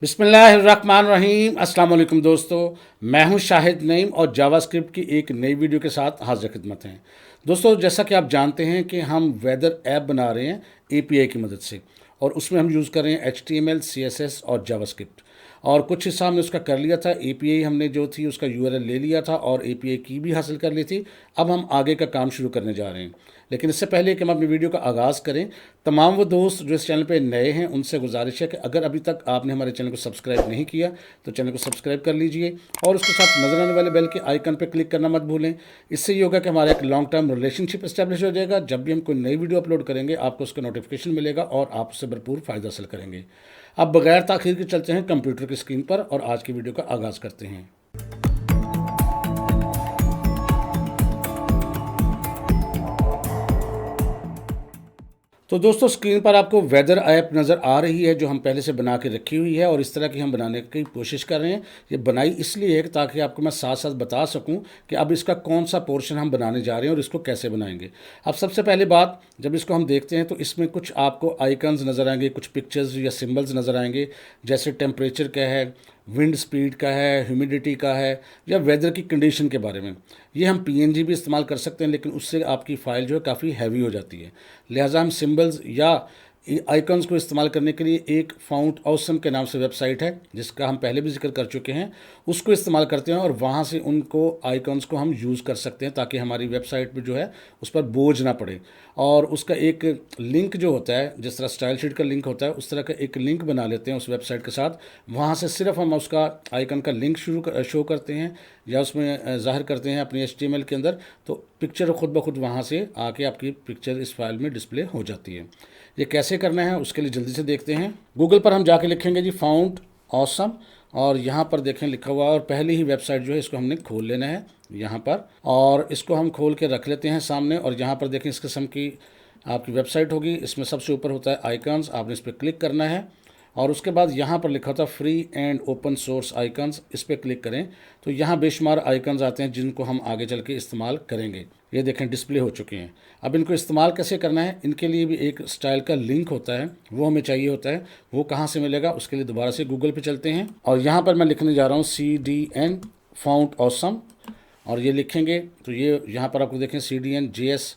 बिस्मिल्लाहिर्रहमानिर्रहीम। अस्सलाम वालेकुम दोस्तों, मैं हूं शाहिद नईम और जावास्क्रिप्ट की एक नई वीडियो के साथ हाजिर खिदमत हैं। दोस्तों, जैसा कि आप जानते हैं कि हम वेदर ऐप बना रहे हैं एपीआई की मदद से, और उसमें हम यूज़ कर रहे हैं एचटीएमएल, सीएसएस और जावास्क्रिप्ट। और कुछ हिस्सा हमने उसका कर लिया था, एपीआई हमने जो थी उसका यूआरएल ले लिया था और एपीआई की भी हासिल कर ली थी। अब हम आगे का काम शुरू करने जा रहे हैं। लेकिन इससे पहले कि हम अपनी वीडियो का आगाज़ करें, तमाम वो दोस्त जो इस चैनल पे नए हैं उनसे गुजारिश है कि अगर अभी तक आपने हमारे चैनल को सब्सक्राइब नहीं किया तो चैनल को सब्सक्राइब कर लीजिए और उसके साथ नजर आने वाले बेल के आइकन पर क्लिक करना मत भूलें। इससे ये होगा कि हमारा एक लॉन्ग टर्म रिलेशनशिप इस्टेब्लिश हो जाएगा। जब भी हम कोई नई वीडियो अपलोड करेंगे आपको उसका नोटिफिकेशन मिलेगा और आप उससे भरपूर फ़ायदा हासिल करेंगे। अब बगैर ताखीर के चलते हैं कंप्यूटर की स्क्रीन पर और आज की वीडियो का आगाज़ करते हैं। तो दोस्तों, स्क्रीन पर आपको वेदर ऐप नज़र आ रही है जो हम पहले से बना के रखी हुई है और इस तरह की हम बनाने की कोशिश कर रहे हैं। ये बनाई इसलिए है कि ताकि आपको मैं साथ साथ बता सकूं कि अब इसका कौन सा पोर्शन हम बनाने जा रहे हैं और इसको कैसे बनाएंगे। अब सबसे पहले बात, जब इसको हम देखते हैं तो इसमें कुछ आपको आइकन्स नज़र आएंगे, कुछ पिक्चर्स या सिम्बल्स नज़र आएंगे, जैसे टेम्परेचर क्या है, विंड स्पीड का है, ह्यूमिडिटी का है, या वेदर की कंडीशन के बारे में। ये हम पीएनजी भी इस्तेमाल कर सकते हैं, लेकिन उससे आपकी फ़ाइल जो है काफ़ी हैवी हो जाती है। लिहाजा हम सिंबल्स या आइकन्स को इस्तेमाल करने के लिए एक फाउंट ऑसम के नाम से वेबसाइट है जिसका हम पहले भी जिक्र कर चुके हैं, उसको इस्तेमाल करते हैं और वहाँ से उनको आइकन्स को हम यूज़ कर सकते हैं ताकि हमारी वेबसाइट पे जो है उस पर बोझ ना पड़े। और उसका एक लिंक जो होता है, जिस तरह स्टाइल शीट का लिंक होता है उस तरह का एक लिंक बना लेते हैं उस वेबसाइट के साथ। वहाँ से सिर्फ हम उसका आइकन का लिंक शो करते हैं या उसमें ज़ाहिर करते हैं अपनी HTML के अंदर, तो पिक्चर खुद ब खुद वहाँ से आके आपकी पिक्चर इस फाइल में डिस्प्ले हो जाती है। ये कैसे करना है उसके लिए जल्दी से देखते हैं। गूगल पर हम जाके लिखेंगे जी फाउंट ऑसम, और यहाँ पर देखें लिखा हुआ है, और पहली ही वेबसाइट जो है इसको हमने खोल लेना है यहाँ पर, और इसको हम खोल के रख लेते हैं सामने। और यहाँ पर देखें इस किस्म की आपकी वेबसाइट होगी, इसमें सबसे ऊपर होता है आइकन्स, आपने इस पर क्लिक करना है और उसके बाद यहाँ पर लिखा होता है free and open source icons, इस पर क्लिक करें तो यहाँ बेशुमार आइकन्स आते हैं जिनको हम आगे चल के इस्तेमाल करेंगे। ये देखें डिस्प्ले हो चुके हैं। अब इनको इस्तेमाल कैसे करना है, इनके लिए भी एक स्टाइल का लिंक होता है, वो हमें चाहिए होता है। वो कहाँ से मिलेगा, उसके लिए दोबारा से गूगल पे चलते हैं और यहाँ पर मैं लिखने जा रहा हूँ CDN फाउंट ऑसम, और ये लिखेंगे तो ये यहाँ पर आपको देखें CDN JS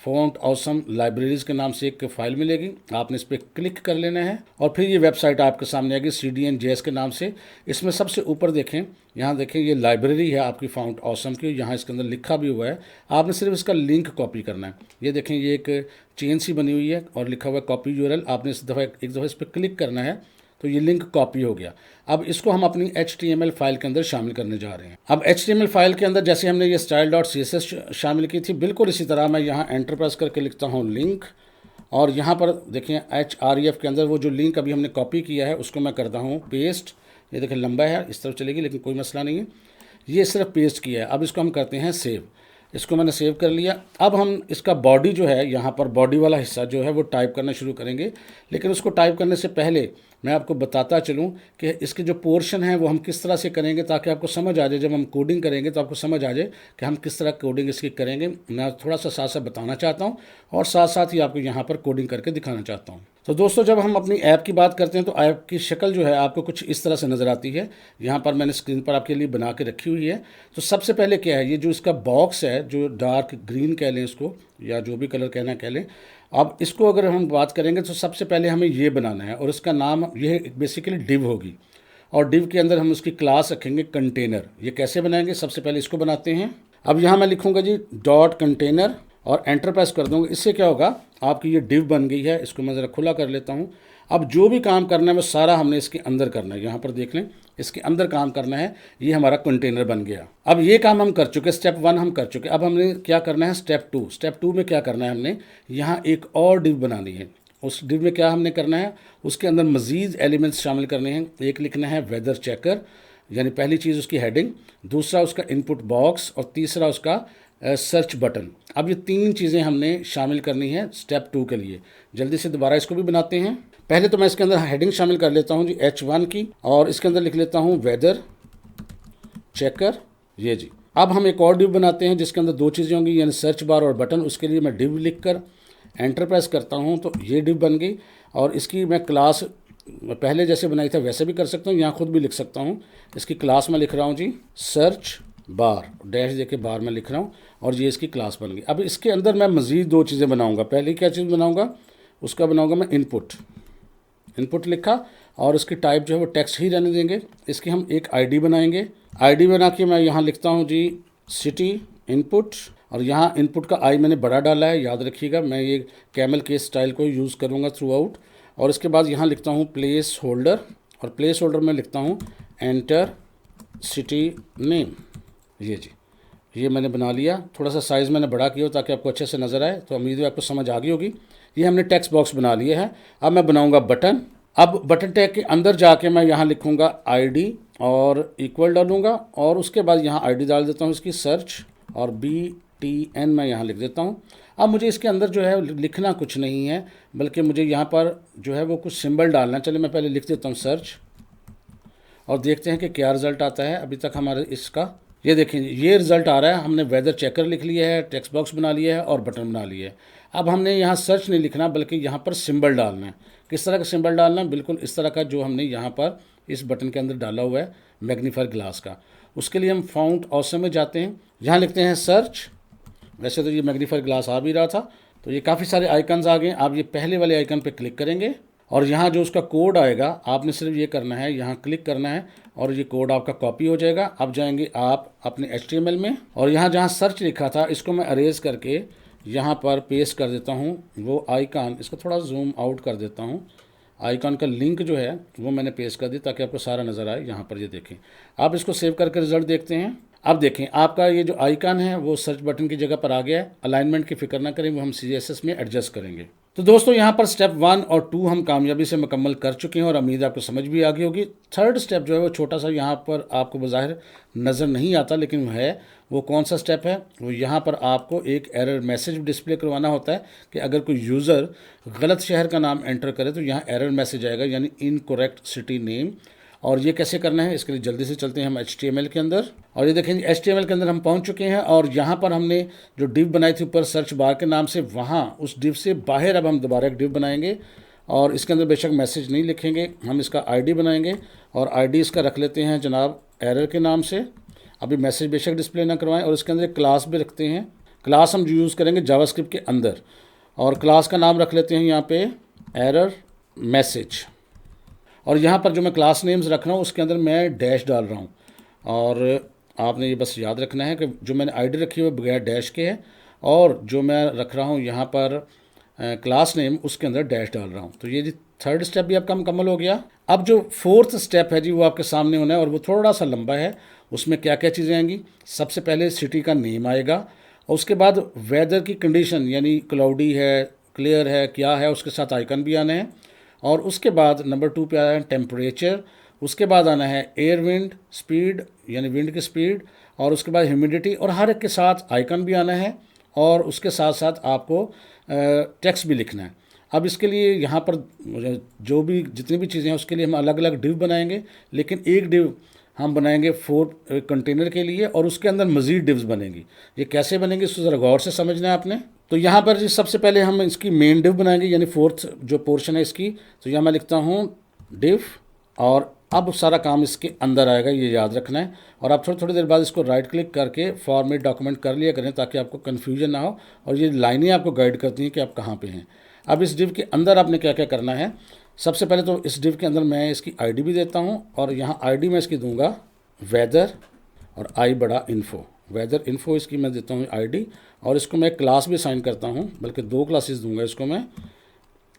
font awesome libraries के नाम से एक फ़ाइल मिलेगी। आपने इस पर क्लिक कर लेना है और फिर ये वेबसाइट आपके सामने आएगी CDN JS के नाम से। इसमें सबसे ऊपर देखें, यहाँ देखें ये लाइब्रेरी है आपकी फाउंट ऑसम की, यहाँ इसके अंदर लिखा भी हुआ है, आपने सिर्फ इसका लिंक कॉपी करना है। ये देखें ये एक चेन सी बनी हुई है और लिखा हुआ है कॉपी URL, आपने एक दफ़ा इस पर क्लिक करना है तो ये लिंक कॉपी हो गया। अब इसको हम अपनी HTML फाइल के अंदर शामिल करने जा रहे हैं। अब HTML फाइल के अंदर जैसे हमने ये style.css शामिल की थी, बिल्कुल इसी तरह मैं यहाँ एंटर प्रेस करके लिखता हूँ लिंक, और यहाँ पर देखें href के अंदर वो जो लिंक अभी हमने कॉपी किया है उसको मैं करता हूँ पेस्ट। ये देखें लंबा है, इस तरफ चलेगी लेकिन कोई मसला नहीं है, ये सिर्फ पेस्ट किया है। अब इसको हम करते हैं सेव। इसको मैंने सेव कर लिया। अब हम इसका बॉडी जो है, यहाँ पर बॉडी वाला हिस्सा जो है वो टाइप करना शुरू करेंगे, लेकिन उसको टाइप करने से पहले मैं आपको बताता चलूँ कि इसके जो पोर्शन है वो हम किस तरह से करेंगे ताकि आपको समझ आ जाए। जब हम कोडिंग करेंगे तो आपको समझ आ जाए कि हम किस तरह कोडिंग इसकी करेंगे। मैं थोड़ा सा साथ साथ बताना चाहता हूँ और साथ साथ ही आपको यहाँ पर कोडिंग करके दिखाना चाहता हूँ। तो दोस्तों, जब हम अपनी ऐप की बात करते हैं तो ऐप की शक्ल जो है आपको कुछ इस तरह से नज़र आती है। यहाँ पर मैंने स्क्रीन पर आपके लिए बना के रखी हुई है। तो सबसे पहले क्या है, ये जो इसका बॉक्स है, जो डार्क ग्रीन कह लें इसको या जो भी कलर कहना कह लें, अब इसको अगर हम बात करेंगे तो सबसे पहले हमें ये बनाना है और इसका नाम ये बेसिकली डिव होगी, और डिव के अंदर हम उसकी क्लास रखेंगे कंटेनर। ये कैसे बनाएंगे, सबसे पहले इसको बनाते हैं। अब यहाँ मैं लिखूँगा जी डॉट कंटेनर और एंटर प्रेस कर दूँगा। इससे क्या होगा, आपकी ये डिव बन गई है। इसको मैं ज़रा खुला कर लेता हूँ। अब जो भी काम करना है वो सारा हमने इसके अंदर करना है। यहाँ पर देख लें, इसके अंदर काम करना है। ये हमारा कंटेनर बन गया। अब ये काम हम कर चुके, स्टेप 1 हम कर चुके। अब हमने क्या करना है, स्टेप 2। स्टेप 2 में क्या करना है, हमने यहाँ एक और डिव बनानी है। उस डिव में क्या हमने करना है, उसके अंदर मज़ीद एलिमेंट्स शामिल करने हैं। एक लिखना है वेदर चेकर, यानी पहली चीज़ उसकी हेडिंग, दूसरा उसका इनपुट बॉक्स और तीसरा उसका सर्च बटन। अब ये 3 चीज़ें हमने शामिल करनी है स्टेप 2 के लिए। जल्दी से दोबारा इसको भी बनाते हैं। पहले तो मैं इसके अंदर हेडिंग शामिल कर लेता हूँ जी H1 की, और इसके अंदर लिख लेता हूँ वेदर चेकर, ये जी। अब हम एक और डिव बनाते हैं जिसके अंदर 2 चीज़ें होंगी, यानी सर्च बार और बटन। उसके लिए मैं डिव लिख कर एंटर प्रेस करता हूँ तो ये डिव बन गई, और इसकी मैं क्लास मैं पहले जैसे बनाई था वैसे भी कर सकता हूँ, यहाँ खुद भी लिख सकता हूँ। इसकी क्लास में लिख रहा हूँ जी सर्च बार, डैश दे के बार में लिख रहा हूँ और ये इसकी क्लास बन गई। अब इसके अंदर मैं मज़ीद दो चीज़ें बनाऊँगा। पहले क्या चीज़ बनाऊँगा, उसका बनाऊँगा मैं इनपुट। इनपुट लिखा और इसकी टाइप जो है वो टेक्स्ट ही रहने देंगे। इसकी हम एक आईडी बनाएंगे। आईडी बना के मैं यहाँ लिखता हूँ जी सिटी इनपुट, और यहाँ इनपुट का आई मैंने बड़ा डाला है, याद रखिएगा। मैं ये कैमल केस स्टाइल को यूज़ करूँगा थ्रू आउट। और इसके बाद यहाँ लिखता हूँ प्लेस होल्डर, और प्लेस होल्डर में लिखता हूँ एंटर सिटी नेम। ये जी, ये मैंने बना लिया। थोड़ा सा साइज़ मैंने बड़ा किया ताकि आपको अच्छे से नज़र आए, तो उम्मीद है आपको समझ आ गई होगी। ये हमने टेक्स्ट बॉक्स बना लिया है। अब मैं बनाऊँगा बटन। अब बटन टैग के अंदर जाके मैं यहाँ लिखूँगा आईडी और इक्वल डालूँगा, और उसके बाद यहाँ आईडी डाल देता हूँ इसकी सर्च, और BTN मैं यहाँ लिख देता हूँ। अब मुझे इसके अंदर जो है लिखना कुछ नहीं है, बल्कि मुझे यहाँ पर जो है वो कुछ सिंबल डालना है। चलिए मैं पहले लिख देता हूँ सर्च, और देखते हैं कि क्या रिज़ल्ट आता है। अभी तक हमारे इसका ये देखें, ये रिज़ल्ट आ रहा है। हमने वेदर चेकर लिख लिया है, टेक्स्ट बॉक्स बना लिया है और बटन बना लिया है। अब हमने यहाँ सर्च नहीं लिखना, बल्कि यहाँ पर सिंबल डालना है। किस तरह का सिंबल डालना है? बिल्कुल इस तरह का जो हमने यहाँ पर इस बटन के अंदर डाला हुआ है मैग्नीफायर ग्लास का। उसके लिए हम फाउंट ऑसम में जाते हैं, यहाँ लिखते हैं सर्च। वैसे तो ये मैग्नीफायर ग्लास आ भी रहा था, तो ये काफ़ी सारे आइकन्स आ गए। आप ये पहले वाले आइकन पर क्लिक करेंगे और यहाँ जो उसका कोड आएगा आपने सिर्फ ये करना है, यहाँ क्लिक करना है और ये कोड आपका कॉपी हो जाएगा। अब जाएंगे आप अपने HTML में, और यहाँ जहाँ सर्च लिखा था इसको मैं अरेज करके यहाँ पर पेस्ट कर देता हूँ वो आइकन। इसको थोड़ा जूम आउट कर देता हूँ। आइकन का लिंक जो है वो मैंने पेस्ट कर दी ताकि आपको सारा नज़र आए। यहाँ पर ये देखें, आप इसको सेव करके रिजल्ट देखते हैं। अब देखें आपका ये जो आइकन है वो सर्च बटन की जगह पर आ गया है। अलाइनमेंट की फिक्र ना करें, वो हम CSS में एडजस्ट करेंगे। तो दोस्तों यहाँ पर स्टेप 1 और 2 हम कामयाबी से मुकम्मल कर चुके हैं, और उम्मीद आपको समझ भी आ गई होगी। थर्ड स्टेप जो है वो छोटा सा यहाँ पर आपको बज़ाहिर नज़र नहीं आता, लेकिन है वो कौन सा स्टेप है, वो यहाँ पर आपको एक एरर मैसेज डिस्प्ले करवाना होता है कि अगर कोई यूज़र गलत शहर का नाम एंटर करे तो यहाँ एरर मैसेज आएगा, यानी इनकरेक्ट सिटी नेम। और ये कैसे करना है, इसके लिए जल्दी से चलते हैं हम HTML के अंदर। और ये देखें HTML के अंदर हम पहुंच चुके हैं, और यहाँ पर हमने जो डिव बनाई थी ऊपर सर्च बार के नाम से, वहाँ उस डिव से बाहर अब हम दोबारा एक डिव बनाएंगे, और इसके अंदर बेशक मैसेज नहीं लिखेंगे, हम इसका ID बनाएंगे। और ID इसका रख लेते हैं जनाब एरर के नाम से। अभी मैसेज बेशक डिस्प्ले ना करवाएं, और इसके अंदर एक क्लास भी रखते हैं। क्लास हम यूज़ करेंगे जावास्क्रिप्ट के अंदर, और क्लास का नाम रख लेते हैं यहाँ पे एरर मैसेज। और यहाँ पर जो मैं क्लास नेम्स रख रहा हूँ उसके अंदर मैं डैश डाल रहा हूँ, और आपने ये बस याद रखना है कि जो मैंने ID रखी है वो बगैर डैश के है, और जो मैं रख रहा हूँ यहाँ पर क्लास नेम उसके अंदर डैश डाल रहा हूँ। तो ये जी थर्ड स्टेप भी आपका मुकम्मल हो गया। अब जो फोर्थ स्टेप है जी वो आपके सामने होना है, और वो थोड़ा सा लंबा है। उसमें क्या क्या चीज़ें आएंगी, सबसे पहले सिटी का नेम आएगा, और उसके बाद वेदर की कंडीशन, यानी क्लाउडी है, क्लियर है, क्या है, उसके साथ आइकन भी आने हैं। और उसके बाद नंबर 2 पे आया है टेम्परेचर। उसके बाद आना है एयर विंड स्पीड, यानी विंड की स्पीड, और उसके बाद ह्यूमिडिटी, और हर एक के साथ आइकन भी आना है, और उसके साथ साथ आपको टेक्स्ट भी लिखना है। अब इसके लिए यहाँ पर जो भी जितनी भी चीज़ें हैं उसके लिए हम अलग अलग डिव बनाएंगे, लेकिन एक डिव हम बनाएंगे 4 कंटेनर के लिए, और उसके अंदर मज़ीद डिव्स बनेंगी। ये कैसे बनेंगे इसको ज़रा गौर से समझना है आपने। तो यहाँ पर जी सबसे पहले हम इसकी मेन डिव बनाएंगे, यानी फोर्थ जो पोर्शन है इसकी। तो यहाँ मैं लिखता हूँ डिव, और अब सारा काम इसके अंदर आएगा, ये याद रखना है। और आप थोड़ी थोड़ी देर बाद इसको राइट क्लिक करके फॉर्मेट डॉक्यूमेंट कर लिया करें ताकि आपको कन्फ्यूजन ना हो, और ये लाइनें आपको गाइड करती हैं कि आप कहाँ पे हैं। अब इस डिव के अंदर आपने क्या क्या करना है, सबसे पहले तो इस डिव के अंदर मैं इसकी ID भी देता हूँ, और यहाँ ID मैं इसकी दूंगा वेदर, और I बड़ा इन्फो, वेदर इन्फो इसकी मैं देता हूँ ID। और इसको मैं क्लास भी साइन करता हूँ, बल्कि 2 क्लासेस दूंगा इसको मैं।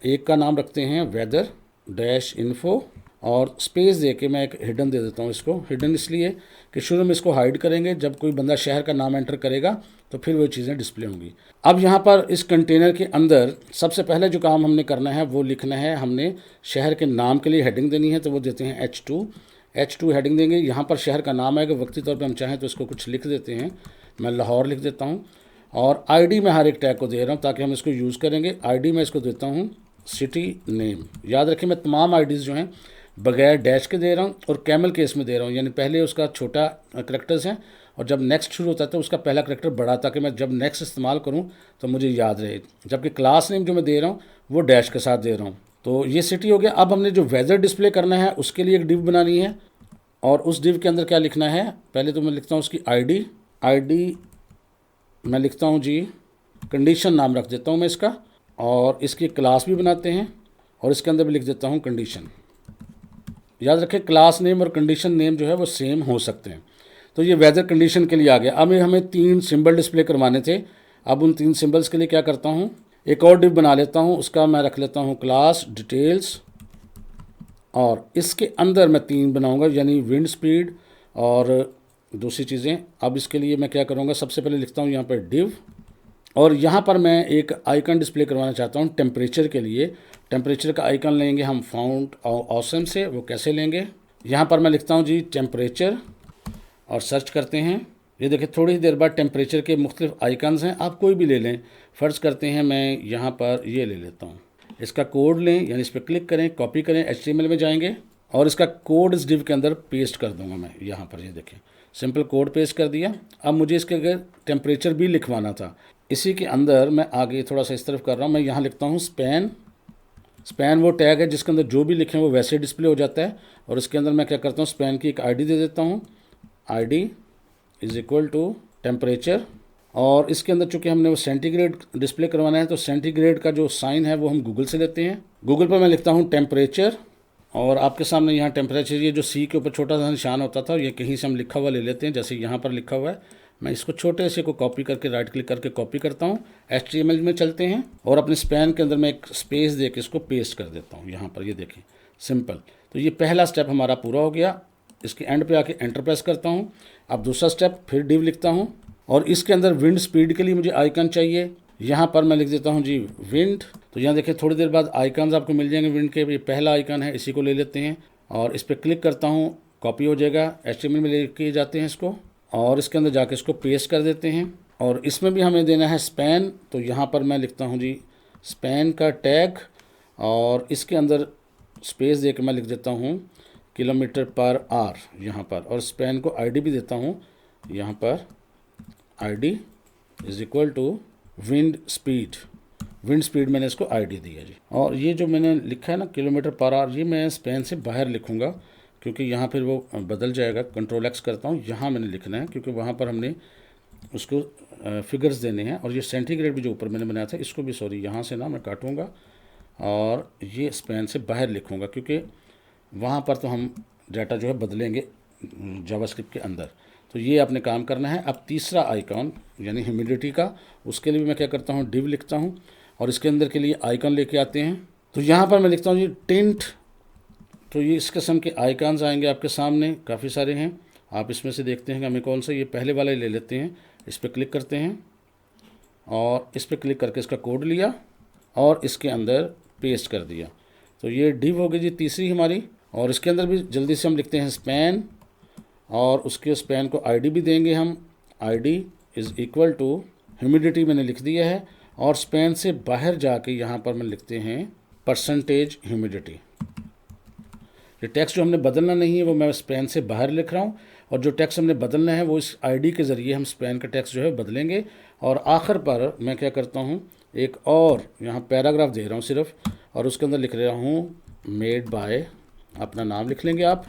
एक का नाम रखते हैं वेदर डैश इन्फो, और स्पेस दे के मैं एक हिडन दे देता हूँ इसको। हिडन इसलिए कि शुरू में इसको हाइड करेंगे, जब कोई बंदा शहर का नाम एंटर करेगा तो फिर वो चीज़ें डिस्प्ले होंगी। अब यहाँ पर इस कंटेनर के अंदर सबसे पहले जो काम हमने करना है वो लिखना है, हमने शहर के नाम के लिए हेडिंग देनी है, तो वो देते हैं H2 हेडिंग देंगे। यहाँ पर शहर का नाम आएगा, वक्ती तौर पे हम चाहें तो इसको कुछ लिख देते हैं, मैं लाहौर लिख देता हूँ। और ID मैं हर एक टैग को दे रहा हूँ ताकि हम इसको यूज़ करेंगे। ID मैं इसको देता हूँ सिटी नेम। याद रखें मैं तमाम IDs जो हैं बगैर डैश के दे रहा हूँ, और कैमल केस में दे रहा हूँ, यानी पहले उसका छोटा करेक्टर्स हैं, और जब नेक्स्ट शुरू होता है तो उसका पहला करेक्टर बड़ा, ताकि मैं जब नेक्स्ट इस्तेमाल करूँ तो मुझे याद रहे। जबकि क्लास नेम जो मैं दे रहा हूँ वो डैश के साथ दे रहा हूँ। तो ये सिटी हो गया। अब हमने जो वेदर डिस्प्ले करना है उसके लिए एक डिव बनानी है, और उस डिव के अंदर क्या लिखना है, पहले तो मैं लिखता हूँ उसकी आईडी मैं लिखता हूँ जी, कंडीशन नाम रख देता हूँ मैं इसका, और इसकी क्लास भी बनाते हैं और इसके अंदर भी लिख देता हूँ कंडीशन। याद रखें क्लास नेम और कंडीशन नेम जो है वो सेम हो सकते हैं। तो ये वेदर कंडीशन के लिए आ गया। अब हमें 3 सिंबल डिस्प्ले करवाने थे। अब उन 3 सिंबल्स के लिए क्या करता हूँ, एक और डिव बना लेता हूँ, उसका मैं रख लेता हूँ क्लास डिटेल्स, और इसके अंदर मैं 3 बनाऊँगा, यानी विंड स्पीड और दूसरी चीज़ें। अब इसके लिए मैं क्या करूँगा, सबसे पहले लिखता हूँ यहाँ पर डिव, और यहाँ पर मैं एक आइकन डिस्प्ले करवाना चाहता हूँ टेम्परेचर के लिए। टेम्परेचर का आइकन लेंगे हम फाउंड ऑसम से। वो कैसे लेंगे, यहाँ पर मैं लिखता हूँ जी टेम्परेचर और सर्च करते हैं। ये देखिए थोड़ी ही देर बाद टेम्परेचर के मुख्तलिफ आइकन्स हैं, आप कोई भी ले लें। फ़र्ज़ करते हैं मैं यहाँ पर ये ले लेता हूँ, इसका कोड लें, यानी इस पर क्लिक करें, कॉपी करें, HTML में जाएंगे और इसका कोड इस डिव के अंदर पेस्ट कर दूँगा मैं। यहाँ पर ये देखें सिंपल कोड पेस्ट कर दिया। अब मुझे इसके अगर टेम्परेचर भी लिखवाना था, इसी के अंदर मैं आगे थोड़ा सा इस तरफ कर रहा हूँ, मैं यहाँ लिखता हूँ स्पैन वो टैग है जिसके अंदर जो भी लिखें वो वैसे डिस्प्ले हो जाता है। और इसके अंदर मैं क्या करता हूँ, स्पैन की एक आईडी दे देता हूँ, ID is equal to temperature, और इसके अंदर चूँकि हमने वो सेंटीग्रेड डिस्प्ले करवाना है तो सेंटीग्रेड का जो साइन है वो हम गूगल से लेते हैं। गूगल पर मैं लिखता हूँ टेम्परेचर, और आपके सामने यहाँ टेम्परेचर, ये जो सी के ऊपर छोटा सा निशान होता था ये कहीं से हम लिखा हुआ ले लेते हैं, जैसे यहाँ पर लिखा हुआ है। मैं इसको छोटे से को कॉपी करके राइट क्लिक करके कॉपी करता हूँ, HTML में चलते हैं और अपने स्पैन के अंदर मैं एक स्पेस दे के इसको पेस्ट कर देता हूँ यहाँ पर। ये देखिए सिंपल। तो ये पहला स्टेप हमारा पूरा हो गया। इसके एंड पे आके एंटर प्रेस करता हूँ। अब दूसरा स्टेप, फिर डिव लिखता हूँ और इसके अंदर विंड स्पीड के लिए मुझे आइकन चाहिए। यहाँ पर मैं लिख देता हूँ जी विंड। तो यहाँ देखिए थोड़ी देर बाद आइकन्स आपको मिल जाएंगे विंड के। ये पहला आइकन है, इसी को ले लेते हैं और इस पर क्लिक करता हूँ, कॉपी हो जाएगा। HTML में लेके जाते हैं इसको और इसके अंदर जाके इसको पेस्ट कर देते हैं। और इसमें भी हमें देना है स्पैन, तो यहाँ पर मैं लिखता हूँ जी स्पैन का टैग, और इसके अंदर स्पेस दे के मैं लिख देता हूँ किलोमीटर पर आवर यहाँ पर, और स्पैन को आईडी भी देता हूँ यहाँ पर, ID is equal to wind speed मैंने इसको आईडी दी है जी। और ये जो मैंने लिखा है ना किलोमीटर पर आवर, ये मैं स्पैन से बाहर लिखूँगा क्योंकि यहाँ फिर वो बदल जाएगा। कंट्रोल X करता हूँ, यहाँ मैंने लिखना है क्योंकि वहाँ पर हमने उसको फिगर्स देने हैं। और ये सेंटीग्रेड भी जो ऊपर मैंने बनाया था इसको भी सॉरी यहाँ से ना मैं काटूँगा और ये स्पैन से बाहर लिखूँगा क्योंकि वहाँ पर तो हम डाटा जो है बदलेंगे जावास्क्रिप्ट के अंदर। तो ये आपने काम करना है। अब तीसरा आइकॉन यानी ह्यूमिडिटी का, उसके लिए भी मैं क्या करता हूँ डिव लिखता हूँ और इसके अंदर के लिए आइकन लेके आते हैं। तो यहाँ पर मैं लिखता हूँ जी टिंट। तो ये इस किस्म के आइकन्स आएंगे आपके सामने, काफ़ी सारे हैं। आप इसमें से देखते हैं कि हमें कौन सा, ये पहले वाला ही ले लेते हैं। इस पर क्लिक करते हैं और इस पर क्लिक करके इसका कोड लिया और इसके अंदर पेस्ट कर दिया। तो ये डिव हो गई जी तीसरी हमारी। और इसके अंदर भी जल्दी से हम लिखते हैं स्पैन, और उसके स्पैन को आईडी भी देंगे हम, ID is equal to humidity मैंने लिख दिया है। और स्पैन से बाहर जाके यहाँ पर मैं लिखते हैं परसेंटेज ह्यूमिडिटी। ये टेक्स्ट जो हमने बदलना नहीं है वो मैं स्पैन से बाहर लिख रहा हूँ, और जो टेक्स्ट हमने बदलना है वो इस आईडी के ज़रिए हम स्पैन का टेक्स्ट जो है बदलेंगे। और आखिर पर मैं क्या करता हूँ, एक और यहाँ पैराग्राफ दे रहा हूँ सिर्फ, और उसके अंदर लिख रहा हूँ मेड बाय, अपना नाम लिख लेंगे आप,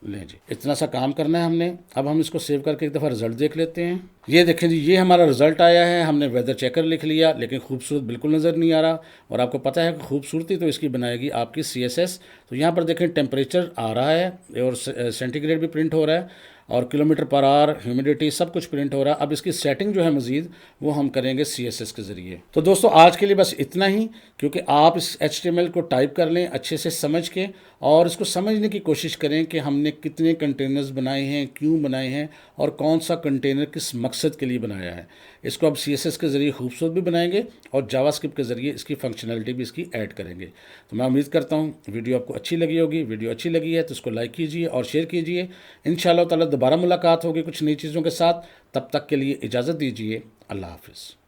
लें जी। इतना सा काम करना है हमने। अब हम इसको सेव करके एक दफ़ा रिज़ल्ट देख लेते हैं। ये देखें जी, ये हमारा रिज़ल्ट आया है। हमने वेदर चेकर लिख लिया लेकिन खूबसूरत बिल्कुल नज़र नहीं आ रहा। और आपको पता है कि खूबसूरती तो इसकी बनाएगी आपकी CSS। तो यहाँ पर देखें टेम्परेचर आ रहा है और सेंटीग्रेड भी प्रिंट हो रहा है और किलोमीटर पर आवर, ह्यूमिडिटी सब कुछ प्रिंट हो रहा है। अब इसकी सेटिंग जो है मज़ीद वो हम करेंगे CSS के ज़रिए। तो दोस्तों आज के लिए बस इतना ही, क्योंकि आप इस HTML को टाइप कर लें अच्छे से समझ के, और इसको समझने की कोशिश करें कि हमने कितने कंटेनर्स बनाए हैं, क्यों बनाए हैं, और कौन सा कंटेनर किस मकसद के लिए बनाया है। इसको अब CSS के ज़रिए खूबसूरत भी बनाएंगे और जावास्क्रिप्ट के ज़रिए इसकी फंक्शनलिटी भी इसकी ऐड करेंगे। तो मैं उम्मीद करता हूँ वीडियो आपको अच्छी लगी होगी। वीडियो अच्छी लगी है तो इसको लाइक कीजिए और शेयर कीजिए। इंशाअल्लाह ताला दोबारा मुलाकात होगी कुछ नई चीज़ों के साथ। तब तक के लिए इजाज़त दीजिए। अल्लाह हाफ़िज़।